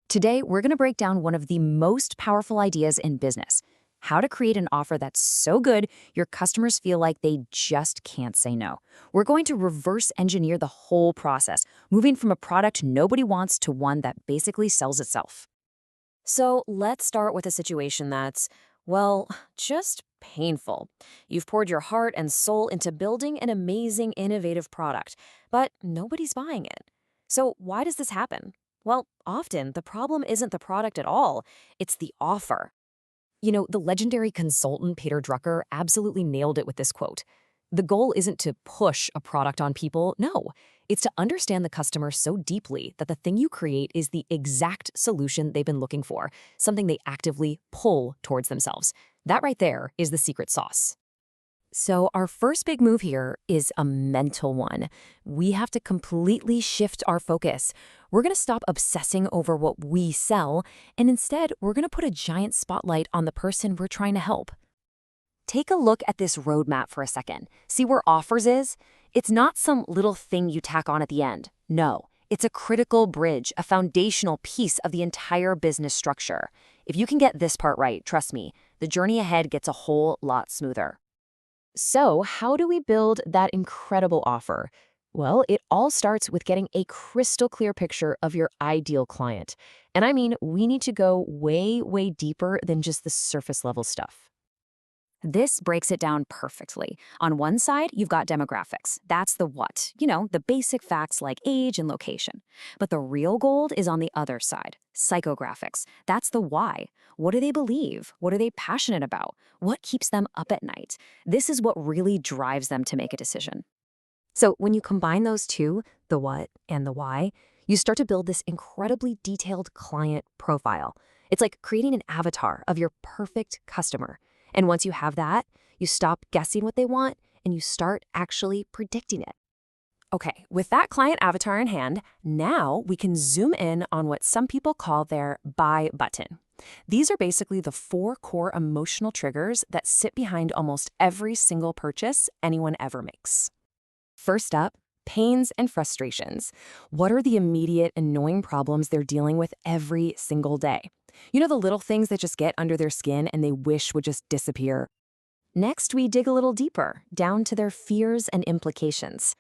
Today, we're going to break down one of the most powerful ideas in business: how to create an offer that's so good your customers feel like they just can't say no. We're going to reverse engineer the whole process, moving from a product nobody wants to one that basically sells itself. So let's start with a situation that's, well, just painful. You've poured your heart and soul into building an amazing, innovative product, but nobody's buying it. So why does this happen? Well, often the problem isn't the product at all, it's the offer. The legendary consultant Peter Drucker absolutely nailed it with this quote. The goal isn't to push a product on people, no. It's to understand the customer so deeply that the thing you create is the exact solution they've been looking for, something they actively pull towards themselves. That right there is the secret sauce. So our first big move here is a mental one. We have to completely shift our focus. We're going to stop obsessing over what we sell, and instead, we're going to put a giant spotlight on the person we're trying to help. Take a look at this roadmap for a second. See where offers is? It's not some little thing you tack on at the end. No, it's a critical bridge, a foundational piece of the entire business structure. If you can get this part right, trust me, the journey ahead gets a whole lot smoother. So, how do we build that incredible offer? Well, it all starts with getting a crystal clear picture of your ideal client. And I mean, we need to go way, way deeper than just the surface level stuff. This breaks it down perfectly. On one side, you've got demographics. That's the what, the basic facts like age and location. But the real gold is on the other side, psychographics. That's the why. What do they believe? What are they passionate about? What keeps them up at night? This is what really drives them to make a decision. So when you combine those two, the what and the why, you start to build this incredibly detailed client profile. It's like creating an avatar of your perfect customer. And once you have that, you stop guessing what they want and you start actually predicting it. Okay, with that client avatar in hand, now we can zoom in on what some people call their buy button. These are basically the 4 core emotional triggers that sit behind almost every single purchase anyone ever makes. First up, pains and frustrations. What are the immediate annoying problems they're dealing with every single day? The little things that just get under their skin and they wish would just disappear. Next, we dig a little deeper, down to their fears and implications.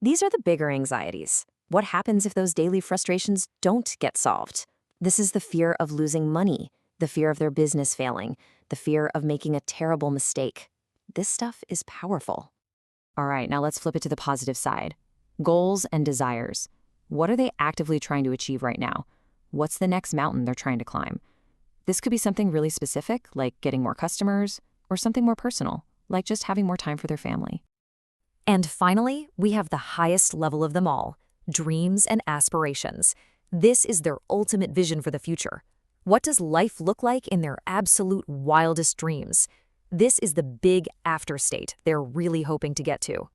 These are the bigger anxieties. What happens if those daily frustrations don't get solved? This is the fear of losing money, the fear of their business failing, the fear of making a terrible mistake. This stuff is powerful. All right, now let's flip it to the positive side. Goals and desires. What are they actively trying to achieve right now? What's the next mountain they're trying to climb? This could be something really specific, like getting more customers, or something more personal, like just having more time for their family. And finally, we have the highest level of them all, dreams and aspirations. This is their ultimate vision for the future. What does life look like in their absolute wildest dreams? This is the big after state they're really hoping to get to.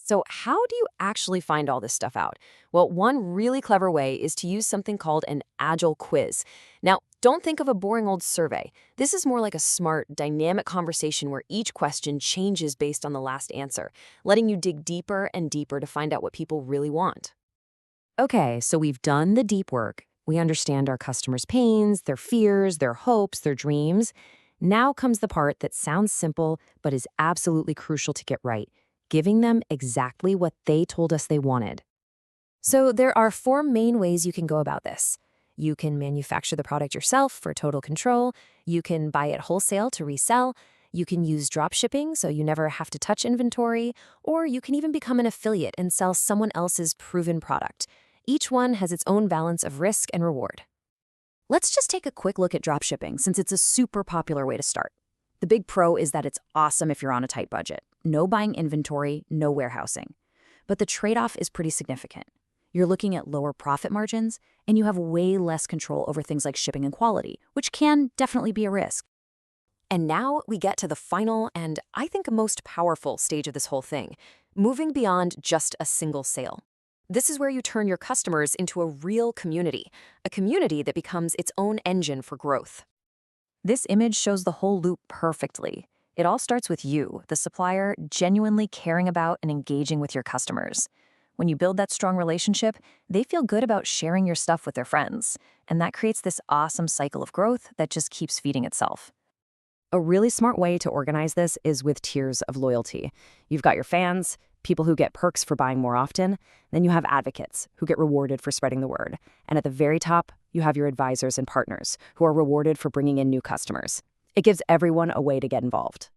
So how do you actually find all this stuff out? Well, one really clever way is to use something called an agile quiz. Now, don't think of a boring old survey. This is more like a smart, dynamic conversation where each question changes based on the last answer, letting you dig deeper and deeper to find out what people really want. Okay, so we've done the deep work. We understand our customers' pains, their fears, their hopes, their dreams. Now comes the part that sounds simple but is absolutely crucial to get right: giving them exactly what they told us they wanted. So there are 4 main ways you can go about this. You can manufacture the product yourself for total control. You can buy it wholesale to resell. You can use drop shipping so you never have to touch inventory. Or you can even become an affiliate and sell someone else's proven product. Each one has its own balance of risk and reward. Let's just take a quick look at drop shipping since it's a super popular way to start. The big pro is that it's awesome if you're on a tight budget. No buying inventory, no warehousing. But the trade-off is pretty significant. You're looking at lower profit margins, and you have way less control over things like shipping and quality, which can definitely be a risk. And now we get to the final and, I think, most powerful stage of this whole thing, moving beyond just a single sale. This is where you turn your customers into a real community, a community that becomes its own engine for growth. This image shows the whole loop perfectly. It all starts with you, the supplier, genuinely caring about and engaging with your customers. When you build that strong relationship, they feel good about sharing your stuff with their friends. And that creates this awesome cycle of growth that just keeps feeding itself. A really smart way to organize this is with tiers of loyalty. You've got your fans, people who get perks for buying more often, then you have advocates who get rewarded for spreading the word. And at the very top, you have your advisors and partners who are rewarded for bringing in new customers. It gives everyone a way to get involved.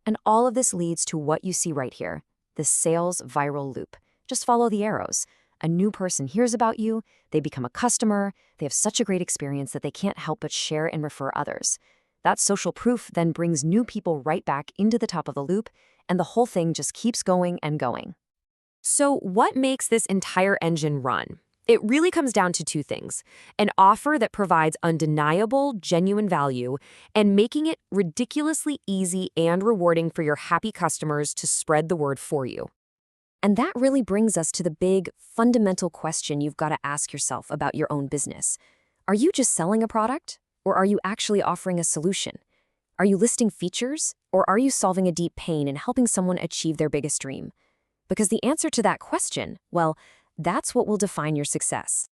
And all of this leads to what you see right here, the sales viral loop. Just follow the arrows. A new person hears about you, they become a customer, they have such a great experience that they can't help but share and refer others. That social proof then brings new people right back into the top of the loop, and the whole thing just keeps going and going. So what makes this entire engine run? It really comes down to two things: an offer that provides undeniable, genuine value, and making it ridiculously easy and rewarding for your happy customers to spread the word for you. And that really brings us to the big, fundamental question you've got to ask yourself about your own business. Are you just selling a product? Or are you actually offering a solution? Are you listing features? Or are you solving a deep pain and helping someone achieve their biggest dream? Because the answer to that question, well, that's what will define your success.